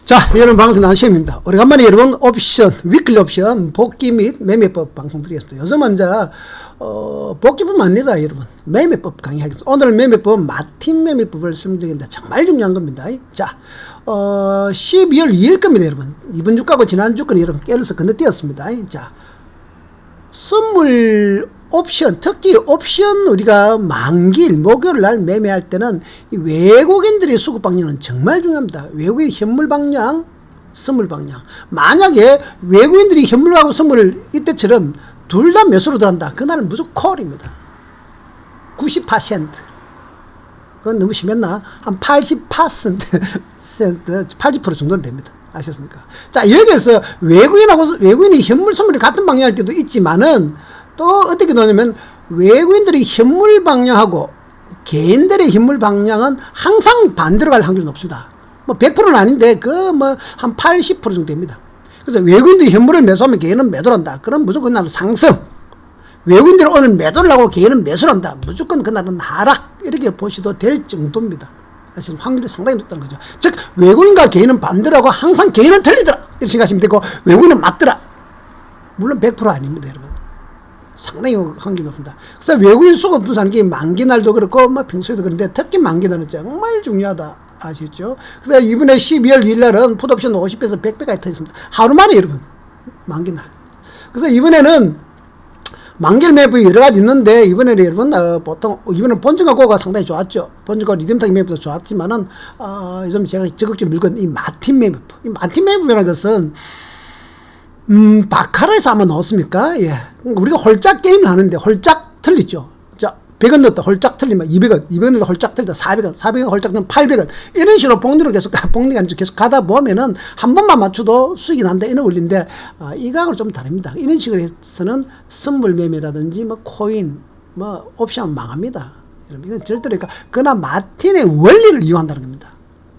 자, 여러분 방송 안시입니다. 오래간만에 여러분 옵션, 위클리 옵션 복귀 및 매매법 방송 드리겠습니다. 요즘은 이제 복귀뿐만 아니라 여러분 매매법 강의하겠습니다. 오늘 매매법 마틴 매매법을 설명드리는데 정말 중요한 겁니다. 자, 12월 2일 겁니다, 여러분. 이번 주가고 지난 주가는 여러분 깨어서 건너뛰었습니다. 자, 선물 옵션, 특히 옵션 우리가 만기일 목요일 날 매매할 때는 이 외국인들의 수급 방향은 정말 중요합니다. 외국인 현물 방향, 선물 방향. 만약에 외국인들이 현물하고 선물을 이때처럼 둘 다 매수로 들어간다. 그날은 무조건 콜입니다. 90%. 그건 너무 심했나? 한 80%, 80% 정도는 됩니다. 아셨습니까? 자, 여기에서 외국인이 현물 선물이 같은 방향할 때도 있지만은 또 어떻게 되냐면 외국인들이 현물 방향하고 개인들의 현물 방향은 항상 반대로 갈 확률이 높습니다. 뭐 100%는 아닌데 그 뭐 한 80% 정도 됩니다. 그래서 외국인들이 현물을 매수하면 개인은 매도를 한다. 그럼 무조건 그날은 상승. 외국인들이 오늘 매도를 하고 개인은 매수를 한다. 무조건 그날은 하락. 이렇게 보셔도 될 정도입니다. 사실 확률이 상당히 높다는 거죠. 즉 외국인과 개인은 반대로 하고 항상 개인은 틀리더라. 이렇게 생각하시면 되고 외국인은 맞더라. 물론 100% 아닙니다, 여러분. 상당히 확률이 높습니다. 그래서 외국인 수급 부산한 게 만기날도 그렇고 뭐 평소에도 그런데 특히 만기날은 정말 중요하다. 아시죠? 그래서 이번에 12월 2일 날은 풋옵션 50배에서 100배까지 터졌습니다. 하루 만에 여러분 만기날. 그래서 이번에는 만기일 매입이 여러 가지 있는데 이번에는 여러분 보통 이번에 본전과 고가 상당히 좋았죠. 본전과 리듬타기 매입도 좋았지만은 요즘 제가 적극적으로 물건 이 마틴 매입. 이 마틴 매입이라는 것은 바카라에서 아마 넣었습니까? 예. 우리가 홀짝 게임을 하는데 홀짝 틀리죠. 자, 100원 넣었다. 홀짝 틀리면 200원. 200원 넣었다. 홀짝 틀리다. 400원. 400원 홀짝 넣으면 800원. 이런 식으로 복리로 계속 가다 보면은 한 번만 맞춰도 수익이 난다. 이런 원리인데, 이 가격은 좀 다릅니다. 이런 식으로 해서는 선물 매매라든지 뭐 코인, 뭐 옵션 망합니다. 이건 절대로 그러나 마틴의 원리를 이용한다는 겁니다.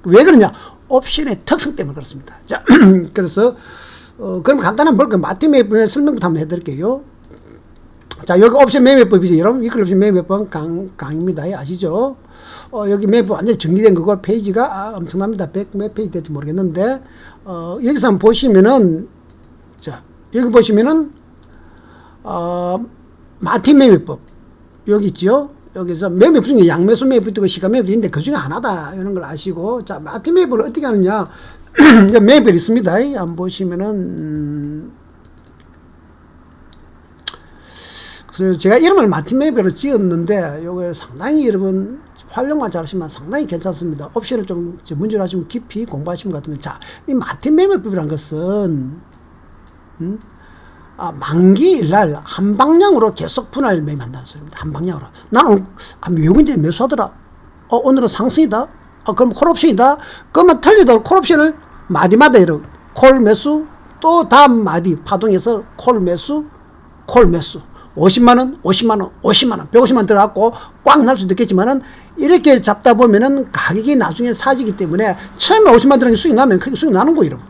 왜 그러냐? 옵션의 특성 때문에 그렇습니다. 자, 그래서 그럼 간단한 볼까요? 마틴 매매법 설명부터 한번 해드릴게요. 자, 여기 옵션 매매법이죠. 여러분, 위클 옵션 매매법 강의입니다. 아시죠? 여기 매매법 완전히 정리된 거고, 페이지가 엄청납니다. 100 몇 페이지 될지 모르겠는데, 여기서 한번 보시면은, 자, 여기 보시면은, 마틴 매매법. 여기 있죠? 여기서 매매법 중에 양매수 매매법도 있고, 시가 매매법도 있는데, 그 중에 하나다. 이런 걸 아시고, 자, 마틴 매매법을 어떻게 하느냐. 매매법이 있습니다. 한번 보시면은, 그래서 제가 이름을 마틴 매매법으로 지었는데, 요거 상당히 여러분, 활용만 잘하시면 상당히 괜찮습니다. 옵션을 좀 문제로 하시면 깊이 공부하시면 같으면, 자, 이 마틴 매매법이란 것은, 만기일날 한 방향으로 계속 분할 매매한다는 소리입니다. 한 방향으로. 나는 외국인들이 매수하더라. 오늘은 상승이다. 그럼 콜옵션이다. 그러면 틀리더라도 콜옵션을 마디마다 이런 콜 매수, 또 다음 마디 파동에서 콜 매수, 콜 매수. 50만원, 50만원, 50만원, 150만원 들어갔고 꽉 날 수도 있겠지만은 이렇게 잡다 보면은 가격이 나중에 사지기 때문에 처음에 50만원 들어간 게 수익 나면 크게 수익 나는 거예요, 여러분.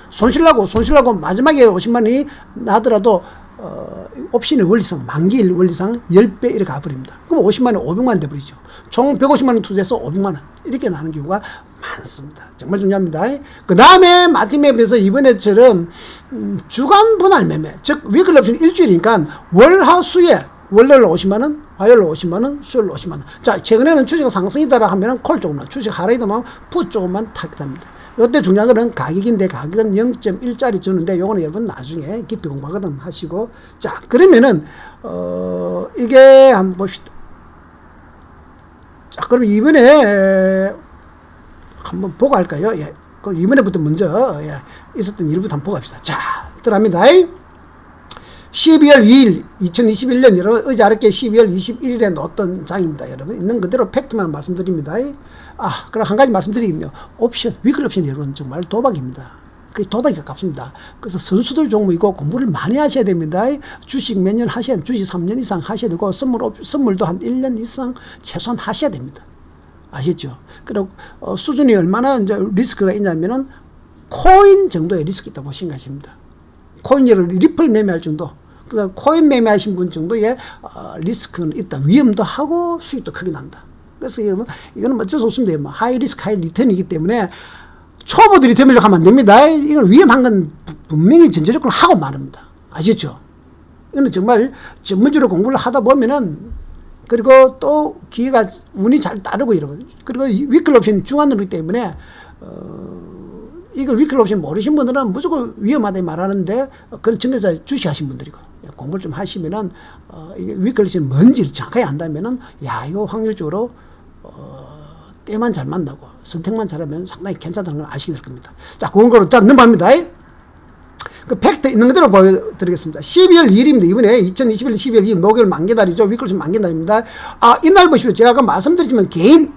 손실나고 마지막에 50만원이 나더라도 옵션의 원리상, 만기일 원리상 10배 이렇게 가버립니다. 그럼 50만원, 500만원 돼버리죠. 총 150만원 투자해서 500만원. 이렇게 나는 경우가 많습니다. 정말 중요합니다. 그 다음에 마틴 매매에서 이번에처럼 주간 분할 매매, 즉 위클 옵션 일주일이니까 월화수에 월요일 50만원, 화요일 50만원, 수요일 50만원. 자, 최근에는 주식 상승이다라 하면은 콜 조금만, 주식 하락이다면 풋 조금만 타깃합니다. 요때 중요한 거는 가격인데 가격은 0.1짜리 주는데 요거는 여러분 나중에 깊이 공부하거든 하시고. 자, 그러면은 이게 한번 봅시다. 자, 그럼 이번에 한번 보고 할까요? 예. 그럼 이번에부터 먼저 있었던 일부터 한번 보고 합시다. 자, 들어갑니다. 12월 2일 2021년 여러분 어제 어렵게 12월 21일에 놓았던 장입니다. 여러분 있는 그대로 팩트만 말씀드립니다. 그럼 한 가지 말씀드리겠네요. 옵션, 위클 옵션 여러분 정말 도박입니다. 그 도박이 가깝습니다. 그래서 선수들 종목이고 공부를 많이 하셔야 됩니다. 주식 몇 년 하셔야, 주식 3년 이상 하셔야 되고 선물도 한 1년 이상 최소한 하셔야 됩니다. 아시죠? 그리고 수준이 얼마나 이제 리스크가 있냐면은 코인 정도의 리스크 있다고 생각하십니다. 코인을 리플 매매할 정도. 그래서 코인 매매하신 분 정도의 리스크는 있다. 위험도 하고 수익도 크게 난다. 그래서 여러분 이거는 어쩔 수 없습니다. 하이 리스크 하이 리턴이기 때문에 초보들이 되밀려 가면 안 됩니다. 이건 위험한 건 분명히 전제 조건을 하고 말합니다. 아시죠? 이거는 정말 전문적으로 공부를 하다 보면은, 그리고 또 기회가 운이 잘 따르고 이러면, 그리고 위클 옵션 중앙으로기 때문에 이걸 위클 옵션 모르신 분들은 무조건 위험하다 말하는데, 그런 증거자 주시하신 분들이고 공부를 좀 하시면은 이게 위클 옵션 뭔지를 정확하게 안다면은, 야, 이거 확률적으로 때만 잘 만나고 선택만 잘하면 상당히 괜찮다는 걸 아시게 될 겁니다. 자, 그건 거로 자 넘어갑니다. 그 팩트 있는 그대로 보여드리겠습니다. 12월 2일입니다. 이번에 2021년 12월 2일 목요일 만개달이죠. 위클옵션 만개달입니다. 이날 보시면 제가 아까 말씀드렸지만 개인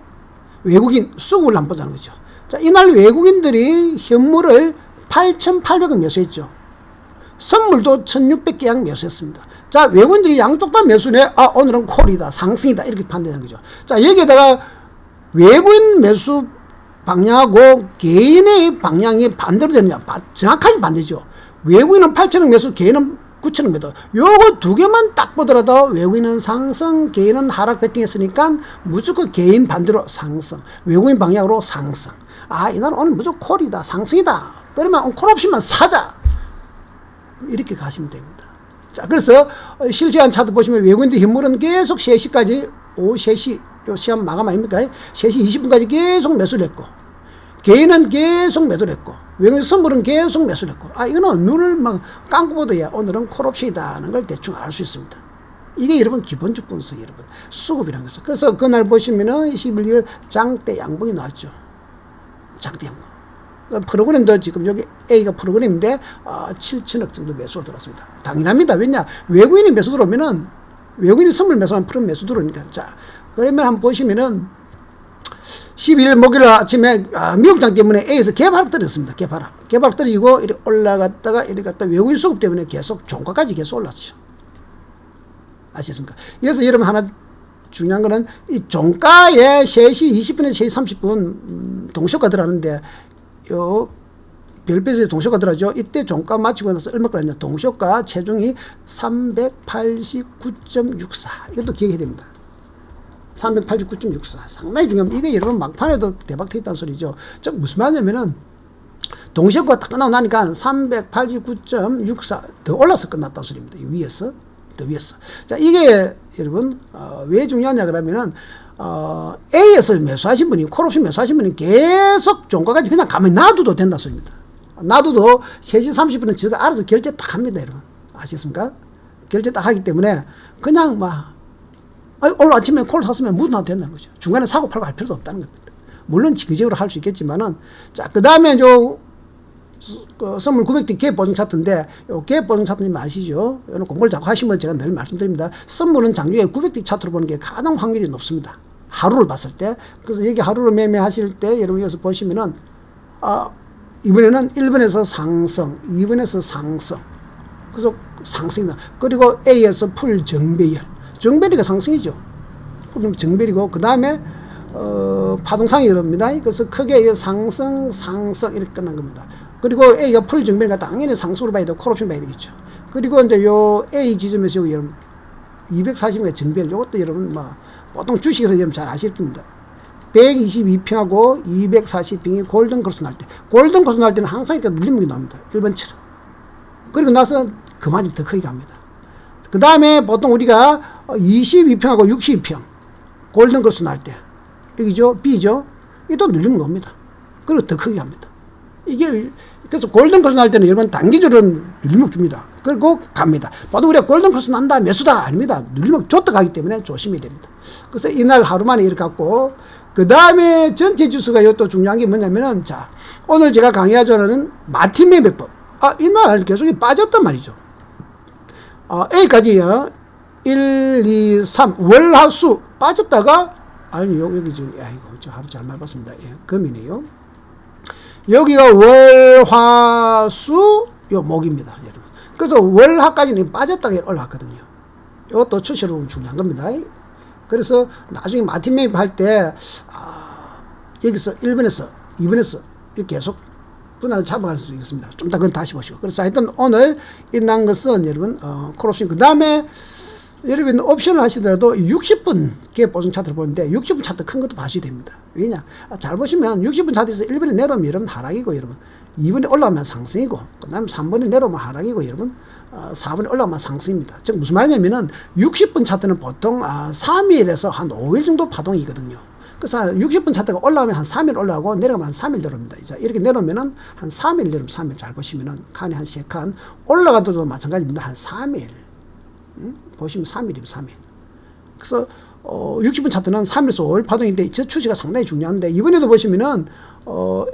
외국인 수급을 한번 보자는 거죠. 자, 이날 외국인들이 현물을 8,800원 매수했죠. 선물도 1,600개양 매수했습니다. 자, 외국인들이 양쪽 다 매수네. 오늘은 콜이다, 상승이다, 이렇게 판단하는 거죠. 자, 여기에다가 외국인 매수 방향하고 개인의 방향이 반대로 되느냐? 정확하게 반대죠. 외국인은 8,000원 매수, 개인은 9,000원 매도. 요거 두 개만 딱 보더라도 외국인은 상승, 개인은 하락 베팅했으니까 무조건 개인 반대로 상승, 외국인 방향으로 상승. 이날 오늘 무조건 콜이다, 상승이다. 그러면 콜 없이만 사자. 이렇게 가시면 됩니다. 자, 그래서 실시간 차트 보시면 외국인들 현물은 계속 3시까지, 오후 3시, 요 시간 마감 아닙니까? 3시 20분까지 계속 매수를 했고, 개인은 계속 매도를 했고, 외국인 선물은 계속 매수를 했고, 이거는 눈을 막 감고 보도야 오늘은 콜옵션이다는 걸 대충 알 수 있습니다. 이게 여러분 기본적 분석, 여러분 수급이라는 거죠. 그래서 그날 보시면은 11일 장대 양봉이 나왔죠. 장대 양봉. 프로그램도 지금 여기 A가 프로그램인데 7천억 정도 매수가 들어왔습니다. 당연합니다. 왜냐? 외국인이 매수 들어오면은, 외국인이 선물 매수하면 프로 매수 들어오니까. 자, 그러면 한번 보시면은 12일 목요일 아침에 미국장 때문에 A에서 개발학 떨어졌습니다. 개발학 떨어지고 이렇게 올라갔다가 이렇게 갔다 외국인 수급 때문에 계속 종가까지 계속 올랐죠. 아시겠습니까? 그래서 여러분 하나 중요한 거는 이 종가에 3시 20분에서 3시 30분 동시효과 들어가는데, 요 별빛에 동시효과 들어가죠. 이때 종가 마치고 나서 얼마까지 했냐? 동시효과 체중이 389.64. 이것도 기억해야 됩니다. 389.64. 상당히 중요합니다. 이게 여러분 막판에도 대박 터졌다는 소리죠. 즉 무슨 말이냐면은 동시효과 딱 끝나고 나니까 389.64 더 올라서 끝났다는 소리입니다. 위에서 더 위에서. 자, 이게 여러분 왜 중요하냐 그러면은 A에서 매수하신 분이, 콜옵션 매수하신 분이 계속 종가까지 그냥 가만히 놔둬도 된다는 소리입니다. 놔둬도 3시 30분은 저가 알아서 결제 딱 합니다, 여러분. 아시겠습니까? 결제 딱 하기 때문에 그냥 오늘 아침에 콜 샀으면 묻어놔도 된다는 거죠. 중간에 사고 팔고 할 필요도 없다는 겁니다. 물론 지그재그로 할 수 있겠지만은, 자, 그 다음에 선물 900D 갭 보증 차트인데, 요 갭 보증 차트님 아시죠? 이런 공부를 자꾸 하시면 제가 늘 말씀드립니다. 선물은 장중에 900D 차트로 보는 게 가장 확률이 높습니다. 하루를 봤을 때. 그래서 여기 하루를 매매하실 때 여러분 여기서 보시면은, 이번에는 1번에서 상승, 2번에서 상승. 그래서 상승이다. 그리고 A에서 풀 정배열. 정배리가 상승이죠. 풀 정배리고, 그 다음에, 파동상이 이럽니다. 그래서 크게 상승, 이렇게 끝난 겁니다. 그리고 A가 풀 정배니까 당연히 상승으로 봐야 되고, 콜옵션 봐야 되겠죠. 그리고 이제 요 A 지점에서 여러분, 240의 정배열, 요것도 여러분, 보통 주식에서 여러분 잘 아실 겁니다. 122평하고 240평이 골든 크로스 날 때. 골든 크로스 날 때는 항상 이렇게 눌림목이 나옵니다. 1번처럼. 그리고 나서 그만큼 더 크게 갑니다. 그 다음에 보통 우리가 22평하고 62평. 골든 크로스 날 때. 여기죠? B죠? 이또 눌림목이 옵니다. 그리고 더 크게 갑니다. 이게, 그래서 골든 크로스 날 때는 여러분 단기적으로 눌림목 줍니다. 그리고 갑니다. 보통 우리가 골든 크로스 난다, 매수다, 아닙니다. 눌림목 줬다 가기 때문에 조심해야 됩니다. 그래서 이날 하루 만에 이렇게 갔고, 그 다음에 전체 지수가 또 중요한 게 뭐냐면은, 자, 오늘 제가 강의하자는 마틴 매매법. 이날 계속 빠졌단 말이죠. A까지요. 1, 2, 3. 월화수 빠졌다가, 여기 지금, 저 하루 잘못 봤습니다. 금이네요. 여기가 월화수, 목입니다, 여러분. 그래서 월화까지는 빠졌다가 올라왔거든요. 이것도 추세로 보면 중요한 겁니다. 그래서 나중에 마틴 매입 할 때, 여기서 1번에서 2번에서 이렇게 계속 분할 잡아갈 수 있습니다. 좀 이따 그건 다시 보시고. 그래서 하여튼 오늘 일어난 것은 여러분, 콜옵션. 그 다음에 여러분 옵션을 하시더라도 60분 개 보증 차트를 보는데 60분 차트 큰 것도 봐셔야 됩니다. 왜냐? 잘 보시면 60분 차트에서 1번에 내려오면 여러분 하락이고 여러분 2번에 올라오면 상승이고 그 다음에 3번에 내려오면 하락이고 여러분 4번에 올라오면 상승입니다. 즉 무슨 말이냐면은 60분 차트는 보통 3일에서 한 5일 정도 파동이거든요. 그래서 60분 차트가 올라오면 한 3일 올라오고 내려가면 한 3일 내려옵니다. 이제 이렇게 내려오면은 한 3일 내려오면 3일 잘 보시면은 칸이 한 3칸 올라가도 마찬가지입니다. 한 3일 보시면 3일이면 3일. 그래서 60분 차트는 3일에서 5일 파동인데 저 추세가 상당히 중요한데 이번에도 보시면은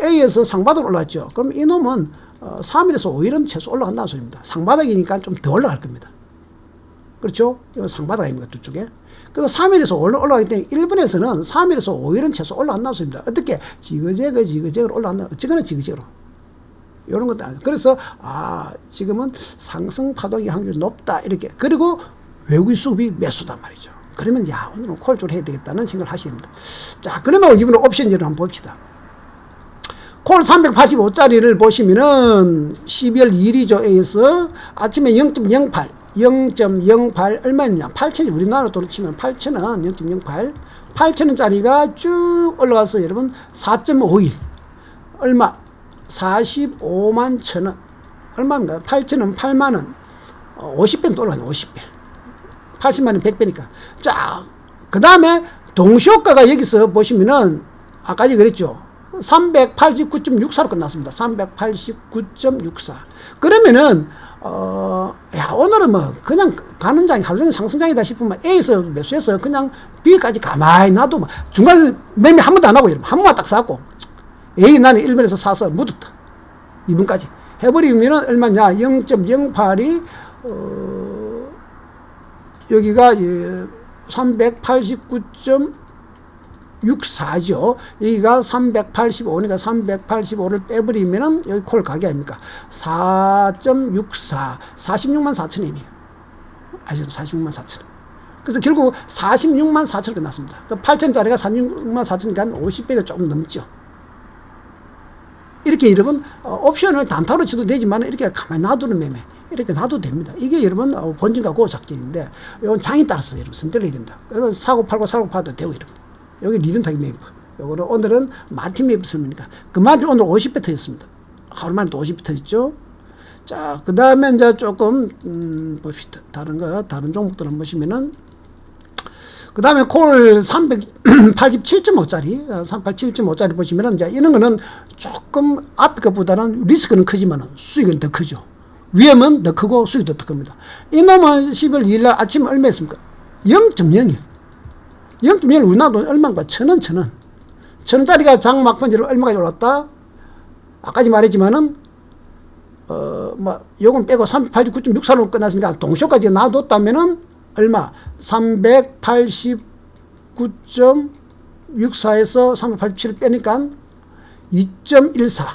A에서 상바닥으로 올라왔죠. 그럼 이놈은 3일에서 5일은 최소 올라간다는 소리입니다. 상바닥이니까 좀 더 올라갈 겁니다. 그렇죠? 이거 상바닥입니다. 두 쪽에. 그래서 3일에서 5일 올라가기 때문에 1번에서는 3일에서 5일은 최소 올라간다는 소리입니다. 어떻게? 지그재그로 올라간다. 어쨌거나 지그재그로. 이런 것도 아니에요. 그래서 지금은 상승 파동이 확률이 높다 이렇게. 그리고 외국인 수급이 매수단 말이죠. 그러면 오늘은 콜조를 해야 되겠다는 생각을 하셔야 됩니다. 자, 그러면 이번에 옵션제를 한번 봅시다. 콜 385짜리를 보시면은 12월 2일이죠. A에서 아침에 0.08 얼마였냐? 8,000이 우리나라 돈으로 치면 8,000원 0.08 8,000원짜리가 쭉 올라가서 여러분 4.51 얼마? 45만 1,000원 얼마입니까? 8,000원 8만원 50배는 올라가네. 50배 80만원 100배니까. 자, 그 다음에 동시효과가 여기서 보시면은 아까 그랬죠. 389.64로 끝났습니다. 389.64. 그러면은 오늘은 뭐 그냥 가는 장이 하루 종일 상승장이다 싶으면 A에서 매수해서 그냥 B까지 가만히 놔도 뭐 중간에 매매 한 번도 안 하고 이러면 한 번만 딱 사고 A 나는 1번에서 사서 묻었다. 2번까지 해버리면은 얼마냐? 0.08이 여기가 389.64죠. 여기가 385니까 385를 빼버리면은 여기 콜 가게 아닙니까? 4.64 46만 4천원이에요. 아시죠? 46만 4천원. 그래서 결국 46만 4천원 끝났습니다. 8천짜리가 46만 4천이니까 50배가 조금 넘죠. 이렇게 여러분 옵션을 단타로 쳐도 되지만 이렇게 가만히 놔두는 매매 이렇게 놔도 됩니다. 이게 여러분 본진과 고 작전인데 이건 장에 따라서 여러분 선택을 해야 됩니다. 그래서 사고 팔고 파도 되고 여러분. 여기 리듬 타기 매입. 요거는 오늘은 마틴 매입 설명이니까 그만큼 오늘 50배 터졌습니다. 하루 만에 또 50배 터졌죠. 자, 그 다음에 이제 조금 봅시다. 다른 종목들 한번 보시면은 그 다음에 콜 387.5짜리 387.5짜리 보시면은 이제 이런 거는 조금 앞에 것보다는 리스크는 크지만 수익은 더 크죠. 위험은 더 크고 수익도 더 큽니다. 이놈은 10월 2일 날 아침에 얼마였습니까? 0.01 0.1 우리나라 돈 얼마인가? 1,000원 1,000원짜리가 장 막판지로 얼마까지 올랐다? 아까지 말했지만은 요건 빼고 389.64로 끝났으니까 동시효까지 놔뒀다면은 얼마? 389.64에서 387을 빼니까 2.14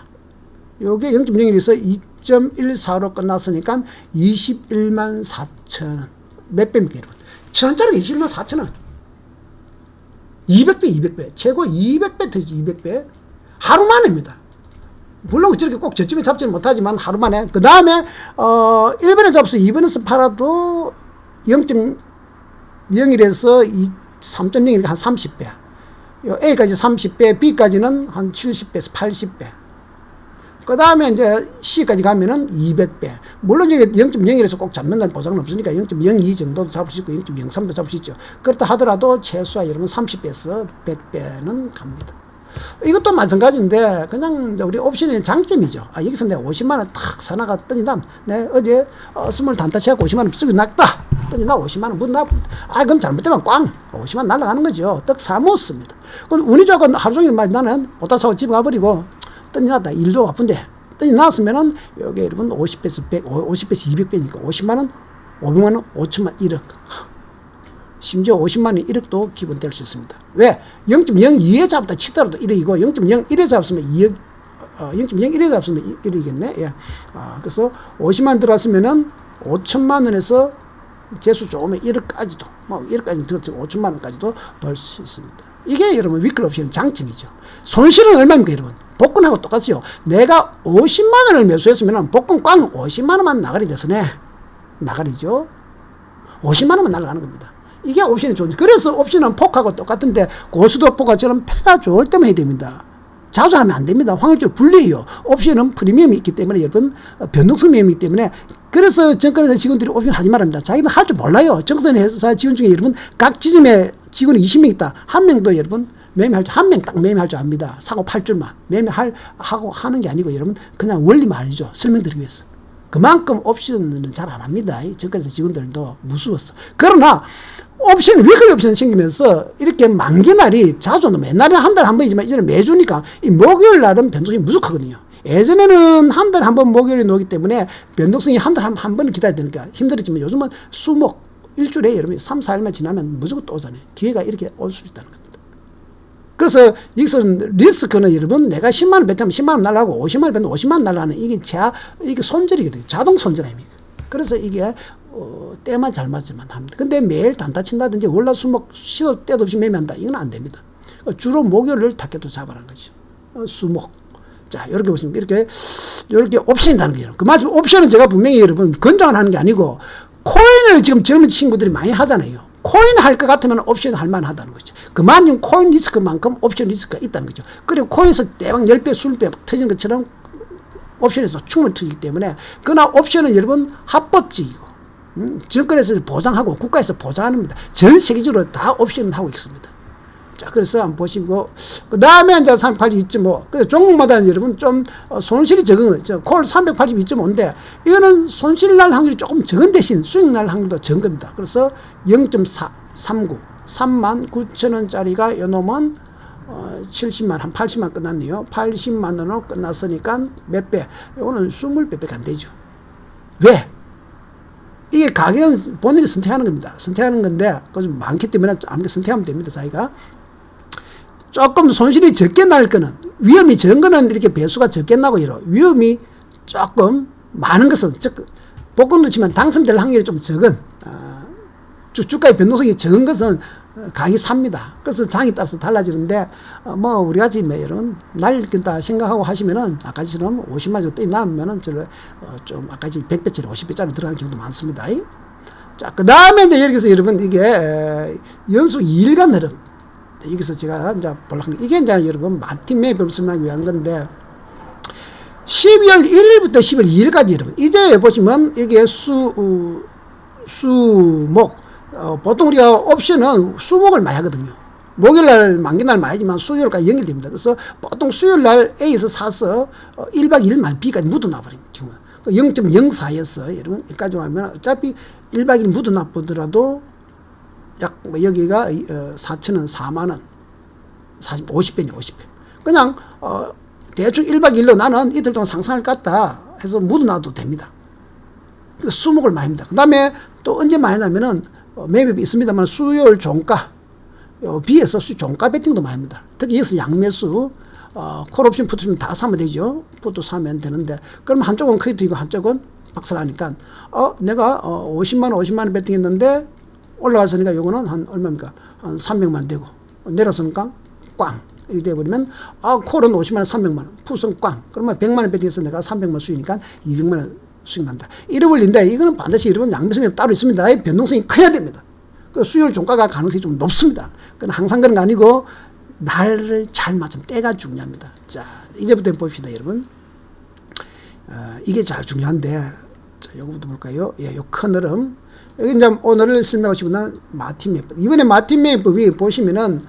요게 0.01에서 2.14로 끝났으니까 21만 4천원 몇 배입니까 여러분? 1,000원짜리가 21만 4천원 200배 최고 200배 터지죠. 200배 하루 만에입니다. 물론 저렇게 꼭 저쯤에 잡지는 못하지만 하루 만에. 그 다음에 1번에 잡서 2번에서 팔아도 0.01에서 3.01이 한 30배 A까지 30배 B까지는 한 70배에서 80배 그 다음에 이제 C까지 가면은 200배. 물론 이게 0.01에서 꼭 잡는다는 보장은 없으니까 0.02 정도도 잡을 수 있고 0.03도 잡을 수 있죠. 그렇다 하더라도 최소한 여러분 30배에서 100배는 갑니다. 이것도 마찬가지인데 그냥 우리 옵션의 장점이죠. 여기서 내가 50만원 탁 사나가 던진다면 내 어제 스몰 단타 채갖고 50만원 쓰고 났다. 던진다 50만원 묻나? 그럼 잘못되면 꽝 50만원 날아가는 거죠. 떡 사먹습니다. 그럼 운이 좋고 하루 종일 나는 보따 사고 집에 가버리고 던져놨다. 일도 바쁜데 던져놨으면은 여기 여러분 50배에서 100, 50배에서 200배니까 50만원, 500만원, 5천만, 1억. 심지어 50만원 1억도 기본될 수 있습니다. 왜? 0.02에 잡다 치더라도 1억이고 0.01에 잡으면 2억, 0.01에 잡으면 1억이겠네. 예. 그래서 50만원 들어갔으면은 5천만원에서 재수 좋으면 1억까지도, 1억까지 들었죠. 5천만원까지도 벌 수 있습니다. 이게 여러분 위클 옵션의 장점이죠. 손실은 얼마입니까 여러분? 복권하고 똑같아요. 내가 50만원을 매수했으면 복권 꽝 50만원만 나가리 돼서네. 나가리죠. 50만 원만 날아가는 겁니다. 이게 옵션이 좋은. 그래서 옵션은 폭하고 똑같은데 고수도 폭하처럼 패가 좋을 때만 해야 됩니다. 자주 하면 안 됩니다. 확률적으로 불리해요. 옵션은 프리미엄이 있기 때문에 여러분 변동성 매매이기 때문에 그래서 정권회사 직원들이 옵션 하지 말합니다. 자기는 할 줄 몰라요. 정권회사 직원 중에 여러분 각 지점에 직원이 20명 있다. 한 명도 여러분 매매할 줄, 한 명 딱 매매할 줄 압니다. 사고 팔 줄만 매매하고 하는 게 아니고 여러분 그냥 원리만 알죠. 설명드리기 위해서. 그만큼 옵션은 잘 안 합니다. 정권회사 직원들도 무서웠어. 그러나 옵션, 위클리 옵션 생기면서 이렇게 만기날이 자주 온다. 옛날에는 한 달에 한 번이지만 이제는 매주니까 이 목요일 날은 변동성이 무섭거든요. 예전에는 한 달에 한 번 목요일에 놓기 때문에 변동성이 한 달에 한 번을 기다려야 되니까 힘들었지만 요즘은 수목 일주일에 여러분이 3, 4일만 지나면 무조건 또 오잖아요. 기회가 이렇게 올 수 있다는 겁니다. 그래서 여기서는 리스크는 여러분 내가 10만 원 배트하면 10만 원 날라가고 50만 원 배트하면 50만 원 날라가는 이게 손절이거든요. 자동 손절 아닙니까? 그래서 이게 때만 잘 맞으면 합니다. 근데 매일 단타 친다든지 월화수목 시도 때도 없이 매매한다. 이건 안 됩니다. 주로 목요일을 타겟으로 잡아라는 거죠. 수목. 자, 이렇게 보시면 이렇게 옵션이라는 거예요. 그 마지막 옵션은 제가 분명히 여러분 권장을 하는 게 아니고 코인을 지금 젊은 친구들이 많이 하잖아요. 코인 할 것 같으면 옵션 할 만하다는 거죠. 그만큼 코인 리스크만큼 옵션 리스크가 있다는 거죠. 그리고 코인에서 대박 10배, 20배 터지는 것처럼 옵션에서 충분히 터지기 때문에 그러나 옵션은 여러분 합법적이고 정권에서 보장하고 국가에서 보장합니다. 전 세계적으로 다 옵션을 하고 있습니다. 자, 그래서 한번 보시고 그 다음에 이제 382.5 그래서 종목마다 여러분 좀 손실이 적은 콜 382.5인데 이거는 손실 날 확률이 조금 적은 대신 수익 날 확률도 적은 겁니다. 그래서 0.39 39,000원짜리가 요놈은 70만 한 80만 끝났네요. 80만 원으로 끝났으니까 몇 배? 이거는 20배밖에 안 되죠. 왜? 이게 가격은 본인이 선택하는 겁니다. 선택하는 건데 그거 좀 많기 때문에 아무튼 선택하면 됩니다. 자기가 조금 손실이 적게 날 거는 위험이 적은 거는 이렇게 배수가 적게 나고 이러 위험이 조금 많은 것은 즉 복권도 치면 당첨될 확률이 좀 적은 주가의 변동성이 적은 것은 가격이 삽니다. 그래서 장에 따라서 달라지는데 뭐 우리같이 여러분 날겠다 생각하고 하시면은 아까처럼 50만 정도 나면은 좀 아까지 100배짜리 50배짜리 들어가는 경우도 많습니다. 자, 그 다음에 이제 여기서 여러분 이게 연속 2일간 흐름 여기서 제가 이제 볼락한 이게 이제 여러분 마틴 매입을 설명하기 위한 건데 12월 1일부터 12월 2일까지 여러분 이제 보시면 이게 수목 보통 우리가 옵션은 수목을 많이 하거든요. 목요일날 만기날 많이 하지만 수요일까지 연결됩니다. 그래서 보통 수요일날 A에서 사서 1박 2일만 B까지 묻어놔버린 경우 0.04에서 여러분 여기까지 하면 어차피 1박 2일 묻어놔보더라도 약 여기가 4천원 4만원 50배니 50배 그냥 대충 1박 2일로 나는 이틀 동안 상승할 것 같다 해서 묻어놔도 됩니다. 수목을 많이 합니다. 그 다음에 또 언제 많이 하냐면은 매입이 있습니다만 수요일 종가 B에서 종가 배팅도 많이 합니다. 특히 여기서 양매수 콜옵션 푸트옵션 다 사면 되죠. 푸트 사면 되는데 그럼 한쪽은 크리트이고 한쪽은 박살나니까 내가 50만원 배팅했는데 올라가서니까 요거는 한 얼마입니까? 한 300만원 되고 내려서니까 꽝 이렇게 돼버리면 콜은 50만원 300만원 푸트는 꽝 그러면 100만원 배팅해서 내가 300만원 수익이니까 200만원 수익 난다. 이러버린데 이거는 반드시 여러분 양매수면 따로 있습니다. 변동성이 커야 됩니다. 그 수요일 종가가 가능성이 좀 높습니다. 그건 항상 그런 거 아니고 날을 잘 맞으면 때가 중요합니다. 자, 이제부터 봅시다, 여러분. 이게 잘 중요한데 자, 요거부터 볼까요? 예, 요 큰 흐름. 여기 이제 오늘 설명하고 싶은 마틴 매입법. 이번에 마틴 매입법이 보시면은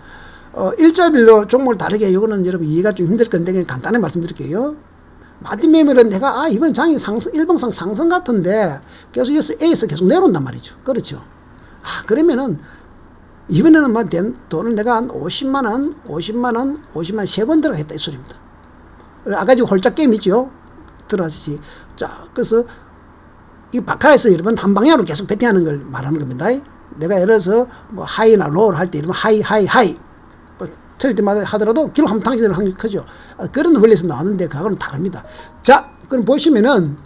일자별로 종목을 다르게 요거는 여러분 이해가 좀 힘들 건데 그냥 간단히 말씀드릴게요. 마틴 매입은 내가 이번 장이 일봉상 상승 같은데 계속 여기서 A에서 계속 내려온단 말이죠. 그렇죠. 그러면은 이번에는 뭐 돈을 내가 한 50만원 세 번 들어가겠다 이 소리입니다. 아까 지금 홀짝 게임 있죠. 들어가시. 자, 그래서 이 바카에서 여러분 한 방향으로 계속 배팅하는 걸 말하는 겁니다. 내가 예를 들어서 뭐 하이나 로우를 할 때 이러면 하이 틀릴 때마다 하더라도 기록 한번 당기는 확률이 크죠. 그런 원리에서 나왔는데 그거는 다릅니다. 자, 그럼 보시면은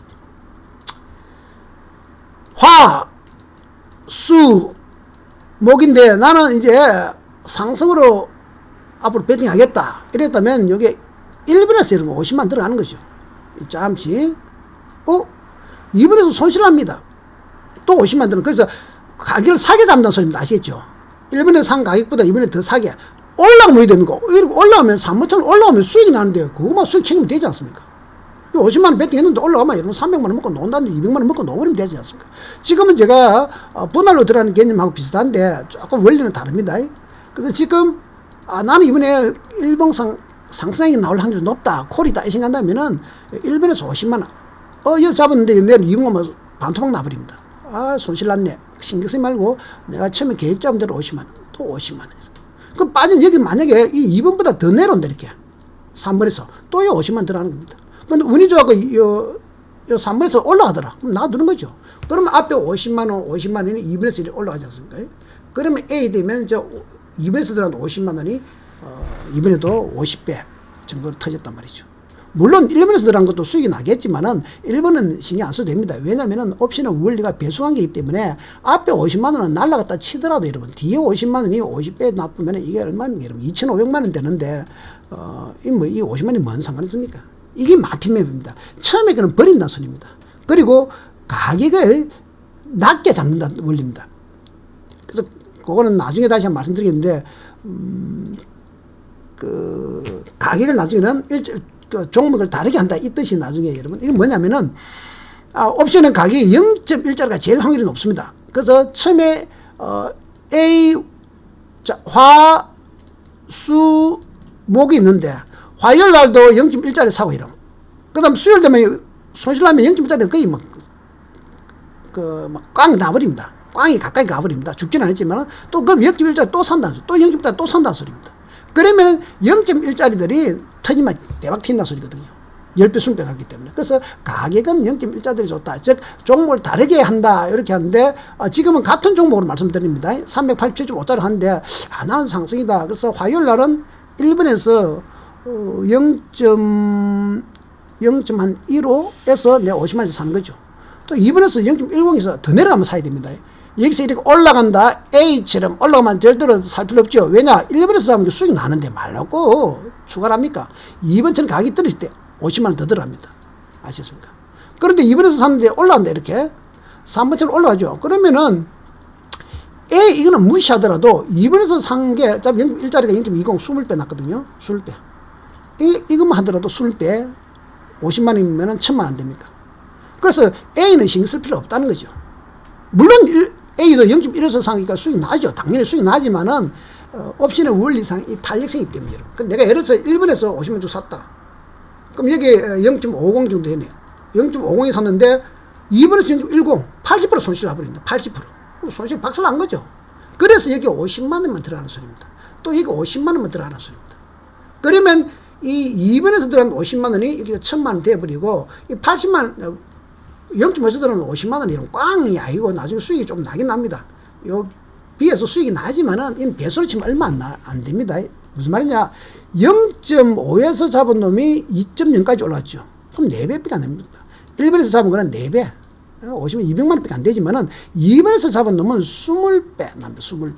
화, 수, 목인데 나는 이제 상승으로 앞으로 배팅하겠다. 이랬다면 여기 1번에서 여러분 50만 들어가는 거죠. 잠시 2번에서 손실합니다. 또 50만 들어가는. 그래서 가격을 사게 잡는다는 소리입니다. 아시겠죠? 일본에 산 가격보다 이번에 더 사게. 올라가면 왜 됩니까? 이렇게 올라오면 3만천 올라오면 수익이 나는데 그것만 수익 책임이 되지 않습니까? 50만 원 베팅했는데 올라가면 여러분 300만 원 먹고 논다는데 200만 원 먹고 놓으면 되지 않습니까? 지금은 제가 분할로 들어가는 개념하고 비슷한데 조금 원리는 다릅니다. 그래서 지금 나는 이번에 일본 상승이 나올 확률이 높다, 콜이다 이 생각한다면은 일본에서 50만 원 여기서 잡았는데 내일 200만 원 반토막 나버립니다. 손실 났네. 신경 쓰지 말고 내가 처음에 계획 잡은 대로 50만 원, 또 50만 원. 그럼 빠진 여기 만약에 이 2번보다 더 내려온다 이렇게 3번에서 또 50만 들어가는 겁니다. 근데 운이 좋아서 요 3번에서 올라가더라. 그럼 놔두는 거죠. 그러면 앞에 50만 원, 50만 원이 2번에서 이렇게 올라가지 않습니까? 그러면 A 되면 2번에서 들어간 50만 원이 이번에도 50배 정도로 터졌단 말이죠. 물론 1번에서 들어간 것도 수익이 나겠지만은 1번은 신경 안 써도 됩니다. 왜냐면은 옵션은 원리가 배수관계이기 때문에 앞에 50만 원은 날라갔다 치더라도 여러분 뒤에 50만 원이 50배 나쁘면 이게 얼마입니까? 여러분 2,500만 원 되는데 이 50만 원이 뭔 상관이 있습니까? 이게 마티맵입니다. 처음에 그는 버린다는 소리입니다. 그리고 가격을 낮게 잡는다는 원리입니다. 그래서 그거는 나중에 다시 한번 말씀드리겠는데 그 가격을 나중에는 그 종목을 다르게 한다 이 뜻이 나중에 여러분 이게 뭐냐면은 옵션은 가격이 0.1짜리가 제일 확률이 높습니다. 그래서 처음에 A 화수목이 있는데 화요일 날도 0.1짜리 사고 이러면 그 다음 수요일 되면 손실 나면 0.1짜리 거의 꽝 나버립니다. 꽝이 가까이 가버립니다. 죽지는 않았지만 또 그럼 0.1짜리 또 산다는 소리, 또 0.1짜리 또 산다는 소리입니다. 그러면 0.1짜리들이 터지면 대박 튄다는 소리거든요. 10배, 20배 가기 때문에. 그래서 가격은 0.1짜리들이 좋다. 즉, 종목을 다르게 한다. 이렇게 하는데, 지금은 같은 종목으로 말씀드립니다. 387.5짜리 하는데, 나는 상승이다. 그래서 화요일 날은 1번에서 0.15에서 내 50만원에서 사는 거죠. 또 2번에서 0.10에서 더 내려가면 사야 됩니다. 여기서 이렇게 올라간다 A처럼 올라가면 절대로 살 필요 없죠. 왜냐 1번에서 사면 수익 나는데 말라고 추가를 합니까? 2번처럼 가격이 떨어질 때 50만원 더 들어갑니다. 아시겠습니까? 그런데 2번에서 샀는데 올라간다 이렇게 3번처럼 올라가죠. 그러면은 A 이거는 무시하더라도 2번에서 산 게 1짜리가 0.20 20배 났거든요. 20배 이것만 하더라도 20배 50만원이면 1000만원 됩니까? 그래서 A는 신경 쓸 필요 없다는 거죠. 물론 A도 0.1에서 상이니까 수익 나죠. 당연히 수익 나지만은 옵션의 원리상 이 탄력성이기 때문에. 내가 예를 들어서 1번에서 50만 주 샀다. 그럼 여기 0.50 정도 되네요. 0.50에 샀는데 2번에서 0.10 80% 손실 나버립니다. 80% 손실 박살 난 거죠. 그래서 여기 50만 원만 들어가는 소리입니다. 또 여기 50만 원만 들어가는 소리입니다. 그러면 이 2번에서 들어간 50만 원이 여기가 1000만 원 돼버리고 이 80만 원 0.5에서 들어오면 50만 원 이런 꽝이 아니고 나중에 수익이 좀 나긴 납니다. 요 비해서 수익이 나지만은 이 배수로 치면 얼마 안 됩니다. 무슨 말이냐? 0.5에서 잡은 놈이 2.0까지 올라왔죠. 그럼 4배밖에 안 됩니다. 1번에서 잡은 거는 4배. 50만 200만 원밖에 안 되지만은 2번에서 잡은 놈은 20배 납니다. 20배.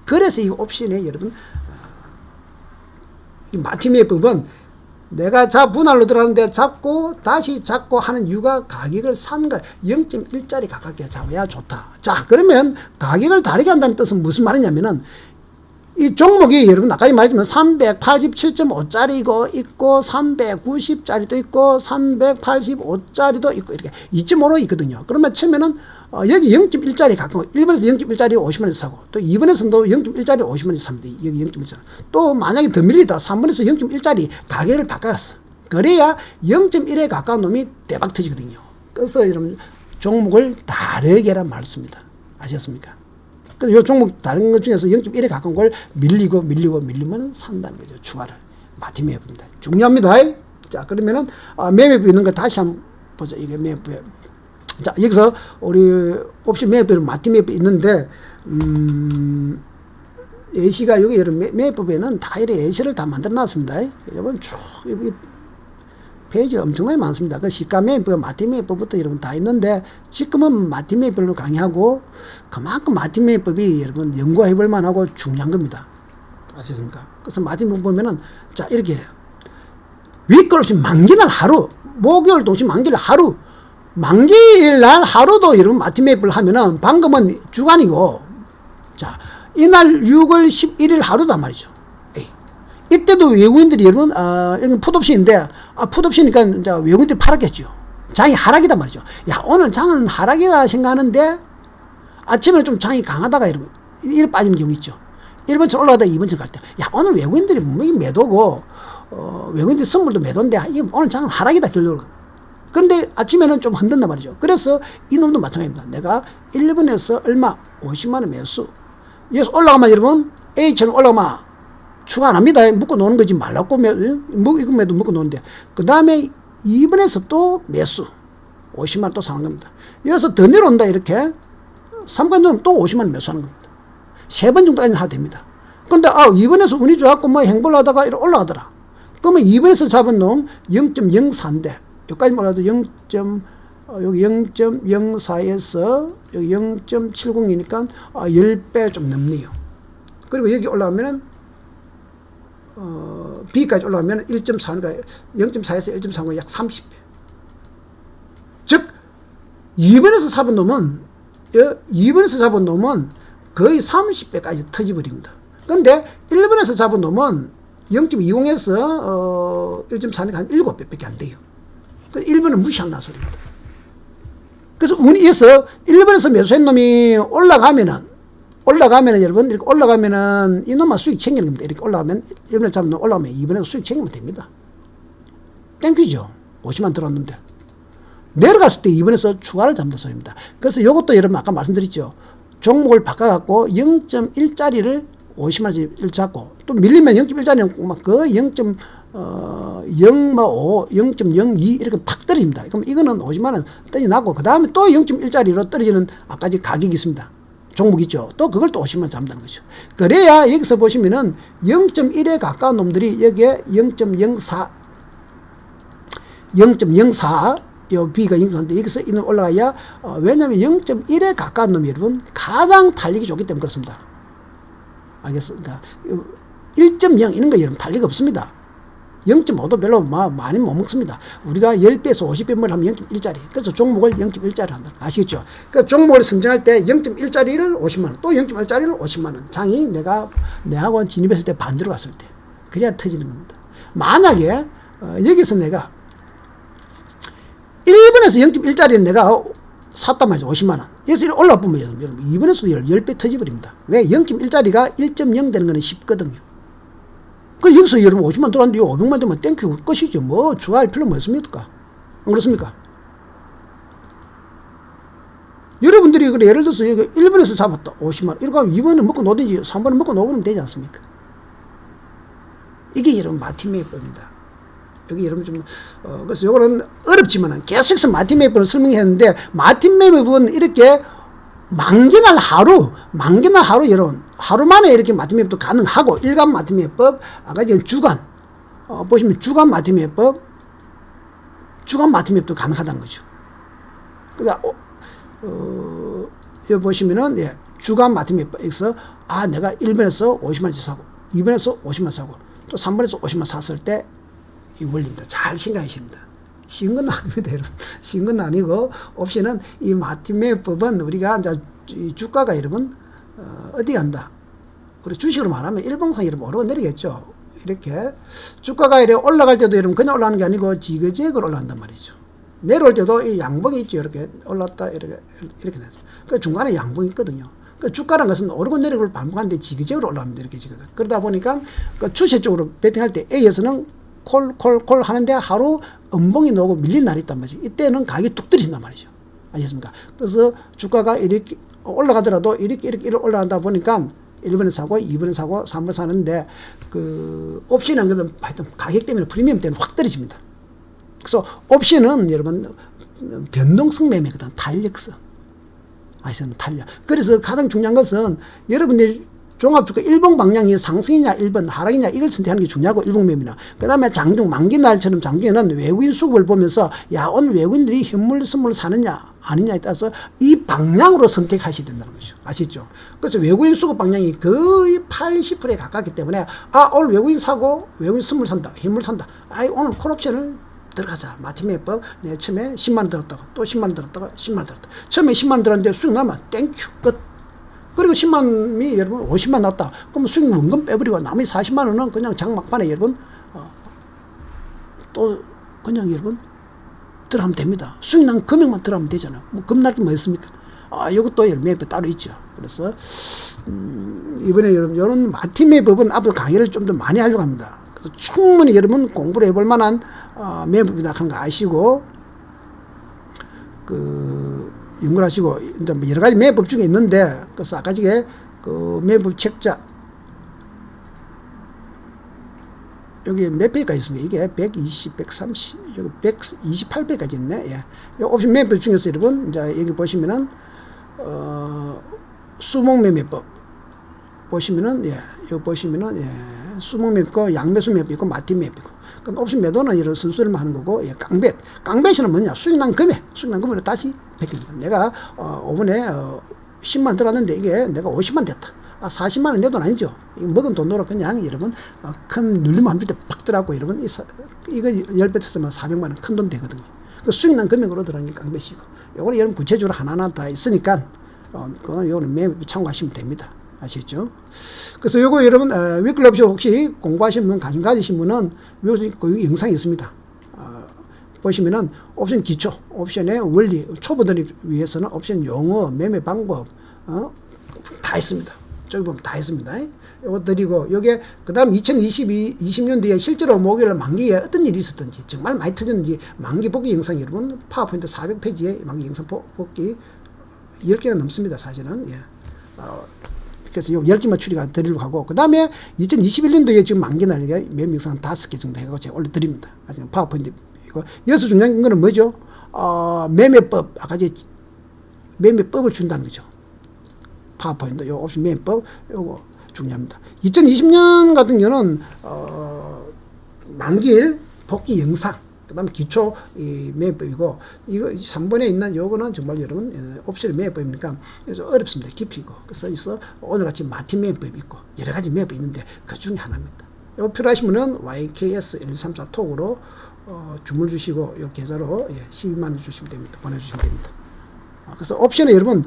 그래서 이 옵션에 여러분 이 마티메의 법은 내가 분할로 들어가는데 잡고 다시 잡고 하는 이유가 가격을 산 거 0.1짜리 가깝게 잡아야 좋다. 자 그러면 가격을 다르게 한다는 뜻은 무슨 말이냐면은 이 종목이 여러분 아까 말했지만 387.5짜리고 있고 390짜리도 있고 385짜리도 있고 이렇게 2.5로 있거든요. 그러면 처음에는 여기 0.1짜리 가까워 1번에서 0.1짜리 50만원에서 사고 또 2번에서도 0.1짜리 50만원에서 삽니다. 여기 0.1짜리 또 만약에 더 밀리다 3번에서 0.1짜리 가격을 바꿨어. 그래야 0.1에 가까운 놈이 대박 터지거든요. 그래서 여러분 종목을 다르게란 말씀입니다. 아셨습니까? 그래서 이 종목 다른 것 중에서 0.1에 가까운 걸 밀리면 산다는 거죠. 추가를. 마티매입니다. 중요합니다. 자, 그러면은, 매매부 있는 거 다시 한번 보자. 이게 매매부. 자, 여기서 우리 옵션 매매부는 마티매부 있는데, 예시가 여기 여러분 매매법에는 다 이렇게 예시를 다 만들어 놨습니다. 여러분 쭉, 페이지가 엄청나게 많습니다. 그 시가 매매법, 마티 매매법부터 여러분 다 있는데 지금은 마티 매매법을 강의하고 그만큼 마티 매매법이 여러분 연구해 볼 만하고 중요한 겁니다. 아시겠습니까? 그래서 마티 매매법 보면은 자 이렇게 윗걸 없이 만기날 하루, 목요일 도시 만기날 하루 만기일 날 하루도 여러분 마틴 매입을 하면은 방금은 주간이고, 자, 이날 6월 11일 하루단 말이죠. 에이. 이때도 외국인들이 여러분, 여기 풋옵션인데, 풋옵션이니까 이제 외국인들이 팔았겠죠. 장이 하락이단 말이죠. 야, 오늘 장은 하락이다 생각하는데, 아침에 좀 장이 강하다가 이러면, 이래 빠지는 경우 있죠. 1번처럼 올라가다 2번처럼 갈 때. 야, 오늘 외국인들이 분명히 매도고, 외국인들 선물도 매도인데, 오늘 장은 하락이다, 결론은. 그런데 아침에는 좀 흔든단 말이죠. 그래서 이놈도 마찬가지입니다. 내가 1번에서 얼마? 50만원 매수. 여기서 올라가면 여러분, A처럼 올라가면 추가 안 합니다. 묶어 놓는 거지 말라고, 이거 매도 묶어 놓는데. 그 다음에 2번에서 또 매수. 50만원 또 사는 겁니다. 여기서 더 내려온다, 이렇게. 3번 되면 또 50만원 매수하는 겁니다. 3번 정도까지는 하도 됩니다. 근데 2번에서 운이 좋았고 뭐 행보를 하다가 이렇게 올라가더라. 그러면 2번에서 잡은 놈 0.04인데 여기까지 몰라도 여기 0.04에서 여기 0.70이니까 10배 좀 넘네요. 그리고 여기 올라가면은 B까지 올라가면 1.4니까 0.4에서 1.3가 약 30배. 즉 2번에서 잡은 놈은 거의 30배까지 터져버립니다. 근데 1번에서 잡은 놈은 0.20에서 1.4니까 한 7배밖에 안 돼요. 1번은 무시한다는 소리입니다. 그래서 운이어서 1번에서 매수한 놈이 올라가면은 여러분, 이렇게 올라가면은 이놈만 수익 챙기는 겁니다. 이렇게 올라가면, 1번에 잡은 놈 올라가면 2번에서 수익 챙기면 됩니다. 땡큐죠. 50만 들어왔는데. 내려갔을 때 2번에서 추가를 잡는다 소리입니다. 그래서 이것도 여러분 아까 말씀드렸죠. 종목을 바꿔갖고 0.1짜리를 50만원짜리 잡고, 또 밀리면 0.1짜리는 막 거의 0.05, 0.02 이렇게 팍 떨어집니다. 그럼 이거는 50만원 떨어지나고, 그 다음에 또 0.1짜리로 떨어지는 아까지 가격이 있습니다. 종목 있죠. 또 그걸 또 50만원 잡는다는 거죠. 그래야 여기서 보시면은 0.1에 가까운 놈들이 여기에 0.04, 요 B가 0.4인데 여기서 이놈 올라가야, 왜냐면 0.1에 가까운 놈이 여러분 가장 달리기 좋기 때문에 그렇습니다. 알겠습니까? 1.0 이런 거 여러분 달리기 없습니다. 0.5도 별로 많이 못 먹습니다. 우리가 10배에서 50배물 하면 0.1짜리. 그래서 종목을 0.1짜리 한다. 아시겠죠? 그러니까 종목을 선정할 때 0.1짜리를 50만원, 또 0.1짜리를 50만원. 장이 내하고 진입했을 때 반대로 갔을 때. 그래야 터지는 겁니다. 만약에, 여기서 내가 1번에서 0.1짜리는 내가 샀단 말이죠. 50만원. 여기서 올라와 보면 여러분 2번에서도 10배 터져버립니다. 왜? 0.1짜리가 1.0 되는 거는 쉽거든요. 그 여기서 여러분 50만 들어왔는데 500만 되면 땡큐 끝이죠. 뭐 추가할 필요 뭐 있습니까? 안 그렇습니까? 여러분들이 그래 예를 들어서 여기 1번에서 잡았다. 50만. 이렇게 하면 2번은 먹고 놓든지 3번은 먹고 놓으면 되지 않습니까? 이게 여러분 마틴 매입법입니다. 여기 여러분 좀, 그래서 요거는 어렵지만은 계속해서 마틴 매입법을 설명했는데, 마틴 매입법은 이렇게 만기날 하루 여러분, 하루 만에 이렇게 마틴 매입도 가능하고, 일간 마틴 매입법, 아까 지금 주간, 보시면 주간 마틴 매입법, 주간 마틴 매입도 가능하다는 거죠. 그러니까, 여기 보시면은, 예, 주간 마틴 매입법에서, 내가 1번에서 50만원씩 사고, 2번에서 50만 사고, 또 3번에서 50만 샀을 때, 이 원리입니다. 잘 생각하십니다. 쉬운 건 아닙니다, 여러분. 쉬운 건 아니고, 옵션은 이 마틴 매입법은 우리가 이제 주가가 여러분, 어디 간다. 우리 주식으로 말하면 일봉상 여러분 오르내리겠죠. 이렇게 주가가 이렇게 올라갈 때도 여러분 그냥 올라가는 게 아니고 지그재그로 올라간단 말이죠. 내려올 때도 이 양봉이 있죠. 이렇게 올랐다, 이렇게 되죠. 그 중간에 양봉이 있거든요. 그 주가라는 것은 오르고 내리고를 반복하는데 지그재그로 올라갑니다. 이렇게 지금. 그러다 보니까 그 추세 쪽으로 베팅할 때 A에서는 콜 하는데 하루 음봉이 나오고 밀린 날이 있단 말이죠. 이때는 가격이 뚝 떨어진단 말이죠. 아시겠습니까? 그래서 주가가 이렇게 올라가더라도 이렇게 올라간다 보니까 1번에 사고 2번에 사고 3번 사는데 그 옵션은 것은 하여튼 가격 때문에 프리미엄 때문에 확 떨어집니다. 그래서 옵션은 여러분 변동성 매매거든. 탄력성. 아시겠습니까? 탄력. 그래서 가장 중요한 것은 여러분들이 종합주가 일봉 방향이 상승이냐 1번 하락이냐 이걸 선택하는 게 중요하고 일봉매매는. 그 다음에 장중 만기날처럼 장중에는 외국인 수급을 보면서 야 오늘 외국인들이 현물 선물을 사느냐 아니냐에 따라서 이 방향으로 선택하셔야 된다는 거죠. 아시죠? 그래서 외국인 수급 방향이 거의 80%에 가깝기 때문에 오늘 외국인 사고 외국인 선물 산다 현물 산다 오늘 콜옵션을 들어가자. 마틴 매매법. 내가 처음에 10만원 들었다가 또 10만원 들었다가 10만원 들었다. 처음에 10만원 들었는데 수익 나면 땡큐 끝. 그리고 10만원이 여러분 50만 났다. 그럼 수익 원금 빼버리고 나머지 40만원은 그냥 장막판에 여러분 또 그냥 여러분 들어가면 됩니다. 수익 난 금액만 들어가면 되잖아. 뭐 겁날 게 뭐 있습니까? 이것도 여러분 매매법 따로 있죠. 그래서 이번에 여러분 이런 마틴 매매법은 앞으로 강의를 좀 더 많이 하려고 합니다. 그래서 충분히 여러분 공부를 해볼 만한 매매법이다 하는 거 아시고 연구를 하시고 이제 뭐 여러 가지 매매법 중에 있는데 그래서 아까 전에 그 매매법 책자 여기 몇 페이지까지 있습니까? 이게 120, 130, 여기 128페이지까지 있네. 예. 이 옵션 매매법 중에서 여러분 이제 여기 보시면은 수목 매매법 보시면은 여기 보시면은 수목 매매법, 양매수 매매법 있고 마틴 매매법 있고. 그러니까 옵션 매도는 이런 순수를 하는 거고, 깡뱃은 뭐냐? 수익 난 금액으로 다시 베낍니다. 내가, 5분에, 10만 들어갔는데 이게 내가 50만 됐다. 40만 원 내 돈 아니죠. 먹은 돈으로 그냥 여러분, 큰 눌리면 한 비대 팍 들어가고 여러분, 이거 10배 쳤으면 400만 원 큰 돈 되거든요. 그 수익 난 금액으로 들어가는 게 깡뱃이고. 요거는 여러분 구체적으로 하나하나 다 있으니까, 요거는 매매 참고하시면 됩니다. 아시겠죠? 그래서 요거 여러분, 위클리 옵션 혹시 공부하신 분, 관심 가지신 분은 요 영상이 있습니다. 보시면은 옵션 기초, 옵션의 원리, 초보들을 위해서는 옵션 용어, 매매 방법, 다 있습니다. 저기 보면 다 있습니다. 요거 드리고, 요게, 그 다음 2020년도에 실제로 목요일 만기에 어떤 일이 있었던지, 정말 많이 터졌는지, 만기 복귀 영상 여러분, 파워포인트 400페이지에 만기 영상 복귀 10개가 넘습니다, 사실은. 예. 그래서 요 10개만 추리가 드리려고 하고, 그 다음에 2021년도에 지금 만기 날에 매매 영상 5개 정도 해가지고 제가 올려드립니다. 아직 파워포인트. 이거. 여기서 중요한 거는 뭐죠? 매매법, 아까 매매법을 준다는 거죠. 파워포인트, 요 옵션 매매법, 요거 중요합니다. 2020년 같은 경우는, 만기일 복귀 영상, 그 다음에 기초 매매법이고, 이거 3번에 있는 요거는 정말 여러분, 옵션 매매법이니까 좀 어렵습니다. 깊이고. 그래서 오늘같이 마틴 매매법이 있고, 여러 가지 매매법이 있는데, 그 중에 하나입니다. 요 필요하시면은 YKS134톡으로 주문 주시고, 요 계좌로 12만원 주시면 됩니다. 보내주시면 됩니다. 그래서 옵션은 여러분,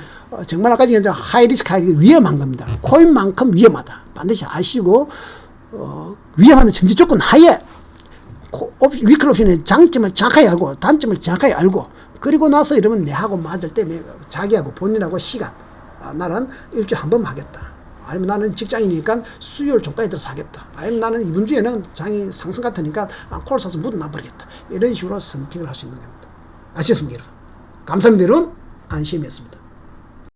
정말 아까 전에 하이 리스크, 위험한 겁니다. 코인만큼 위험하다. 반드시 아시고, 위험한 전제 조건 하에, 위클 옵션의 장점을 정확하게 알고, 단점을 정확하게 알고, 그리고 나서 여러분, 내하고 맞을 때, 자기하고 본인하고 시간, 나는 일주일에 한 번만 하겠다. 아니면 나는 직장이니까 수요일 종가에 들어서 하겠다. 아니면 나는 이번 주에는 장이 상승 같으니까 콜 사서 묻어 놔버리겠다. 이런 식으로 선택을 할 수 있는 겁니다. 아시겠습니까, 여러분? 감사합니다, 여러분. 안심했습니다.